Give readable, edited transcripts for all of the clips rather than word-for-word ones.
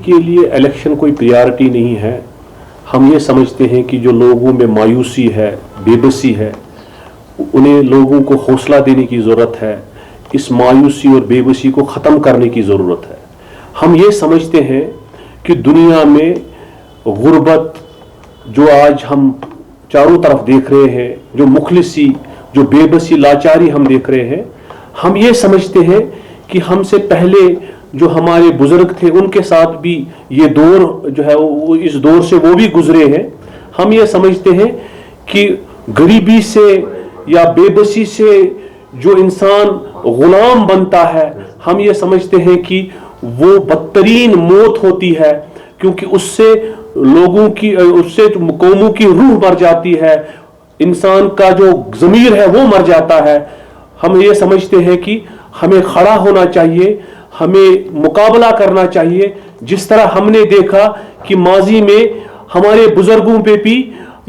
के लिए इलेक्शन कोई प्रायोरिटी नहीं है। हम ये समझते हैं कि जो लोगों में मायूसी है, बेबसी है, उन्हें लोगों को हौसला देने की ज़रूरत है। इस मायूसी और बेबसी को ख़त्म करने की ज़रूरत है। हम ये समझते हैं कि दुनिया में गुर्बत जो आज हम चारों तरफ देख रहे हैं, जो मुखलिसी, जो बेबसी, लाचारी हम देख रहे हैं, हम ये समझते हैं कि हमसे पहले जो हमारे बुजुर्ग थे उनके साथ भी ये दौर जो है वो इस दौर से वो भी गुजरे हैं। हम ये समझते हैं कि गरीबी से या बेबसी से जो इंसान गुलाम बनता है, हम ये समझते हैं कि वो बदतरीन मौत होती है, क्योंकि उससे लोगों की, उससे कौमों की रूह मर जाती है, इंसान का जो ज़मीर है वो मर जाता है। हम ये समझते हैं कि हमें खड़ा होना चाहिए, हमें मुकाबला करना चाहिए। जिस तरह हमने देखा कि माजी में हमारे बुजुर्गों पे भी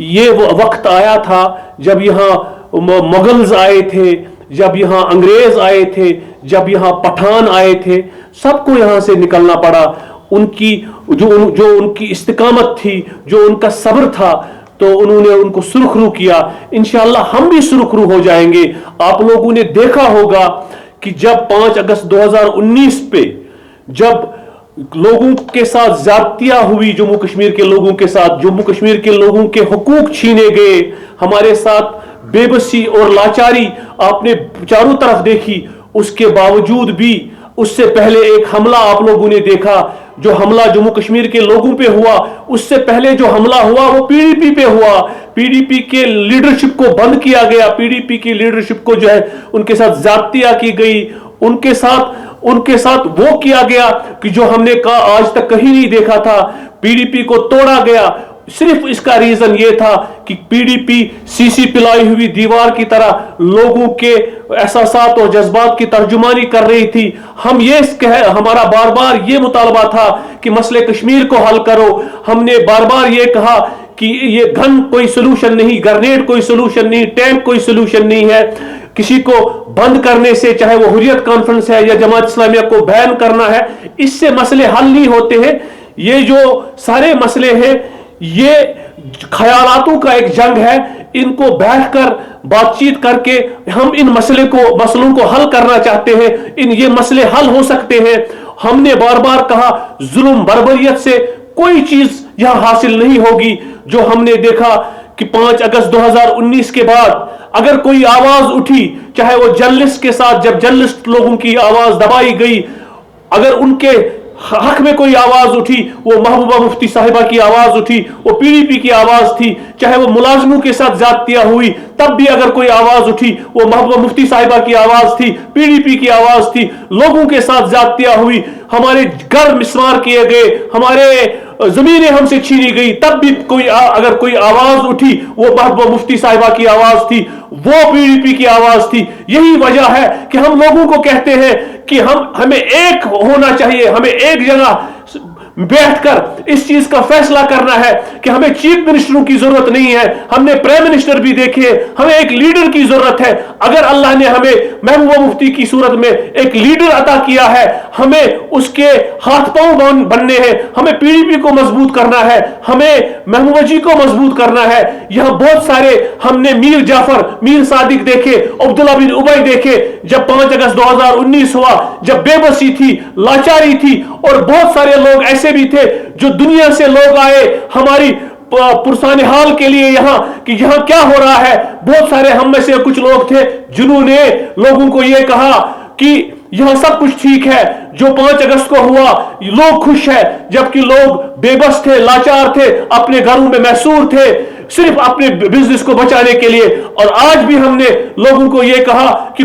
ये वक्त आया था जब यहाँ मुगल्स आए थे, जब यहाँ अंग्रेज आए थे, जब यहाँ पठान आए थे, सबको यहाँ से निकलना पड़ा। उनकी जो उनकी इस्तिकामत थी, जो उनका सब्र था, तो उन्होंने उनको सुरखरू किया। इंशाअल्लाह हम भी सुरखरू हो जाएंगे। आप लोगों ने देखा होगा कि जब 5 अगस्त 2019 पे जब लोगों के साथ ज्यादतियां हुई, जम्मू कश्मीर के लोगों के साथ, जम्मू कश्मीर के लोगों के हुकूक छीने गए, हमारे साथ बेबसी और लाचारी आपने चारों तरफ देखी, उसके बावजूद भी उससे पहले एक हमला आप लोगों ने देखा, जो हमला जम्मू कश्मीर के लोगों पे हुआ, उससे पहले जो हमला हुआ वो पीडीपी पे हुआ। पीडीपी के लीडरशिप को बंद किया गया, पीडीपी की लीडरशिप को जो है उनके साथ ज्यादतियां की गई, उनके साथ वो किया गया कि जो हमने कहा आज तक कहीं नहीं देखा था। पीडीपी को तोड़ा गया। सिर्फ इसका रीजन ये था कि पीडीपी सीसी पिलाई हुई दीवार की तरह लोगों के एहसासात और जज्बात की तर्जुमानी कर रही थी। हमारा बार बार ये मुतालबा था कि मसले कश्मीर को हल करो। हमने बार बार ये कहा कि ये गन कोई सोल्यूशन नहीं, ग्रेनेड कोई सोल्यूशन नहीं, टैंक कोई सोल्यूशन नहीं है। किसी को बंद करने से, चाहे वो हुर्रियत कॉन्फ्रेंस है या जमात इस्लामिया को बैन करना है, इससे मसले हल नहीं होते हैं। ये जो सारे मसले हैं ये ख्यालातों का एक जंग है। इनको बैठकर बातचीत करके हम इन मसलों को हल करना चाहते हैं। ये मसले हल हो सकते हैं। हमने बार बार कहा जुल्म बर्बरियत से कोई चीज यहां हासिल नहीं होगी। जो हमने देखा कि 5 अगस्त 2019 के बाद अगर कोई आवाज उठी, चाहे वो जर्नलिस्ट के साथ, जब जर्नलिस्ट लोगों की आवाज दबाई गई, अगर उनके हक में कोई आवाज उठी, वो महबूबा मुफ्ती साहिबा की आवाज उठी, वो पीडीपी की आवाज थी। चाहे वो मुलाजमों के साथ ज्यादतियां हुई, तब भी अगर कोई आवाज उठी, वो महबूबा मुफ्ती साहिबा की आवाज थी, पीडीपी की आवाज थी। लोगों के साथ ज्यादतियां हुई, हमारे घर मिसमार किए गए, हमारे जमीनें हमसे छीनी गई, तब भी अगर कोई आवाज उठी, वो महबूबा मुफ्ती साहिबा की आवाज थी, वो पीडीपी की आवाज थी। यही वजह है कि हम लोगों को कहते हैं कि हमें एक होना चाहिए, हमें एक जगह बैठकर इस चीज का फैसला करना है कि हमें चीफ मिनिस्टरों की जरूरत नहीं है। हमने प्राइम मिनिस्टर भी देखे, हमें एक लीडर की जरूरत है। अगर अल्लाह ने हमें महबूबा मुफ्ती की सूरत में एक लीडर अता किया है, हमें उसके हाथ पांव बनने हैं। हमें पीडीपी को मजबूत करना है, हमें महबूबा जी को मजबूत करना है। यहां बहुत सारे हमने मीर जाफर, मीर सादिक देखे, अब्दुल्ला बिन उबई देखे। जब 5 अगस्त 2019 हुआ, जब बेबसी थी, लाचारी थी, और बहुत सारे लोग ऐसे भी थे जो दुनिया से लोग आए हमारी पुरसाने हाल के लिए यहाँ कि यहाँ क्या हो रहा है। बहुत सारे हम में से कुछ लोग थे जिन्होंने लोगों को यह कहा कि यहाँ सब कुछ ठीक है, जो 5 अगस्त को हुआ लोग खुश है, जबकि लोग बेबस थे, लाचार थे, अपने घरों में महसूर थे, सिर्फ अपने बिजनेस को बचाने के लिए। और आज भी हमने लोगों को यह कहा कि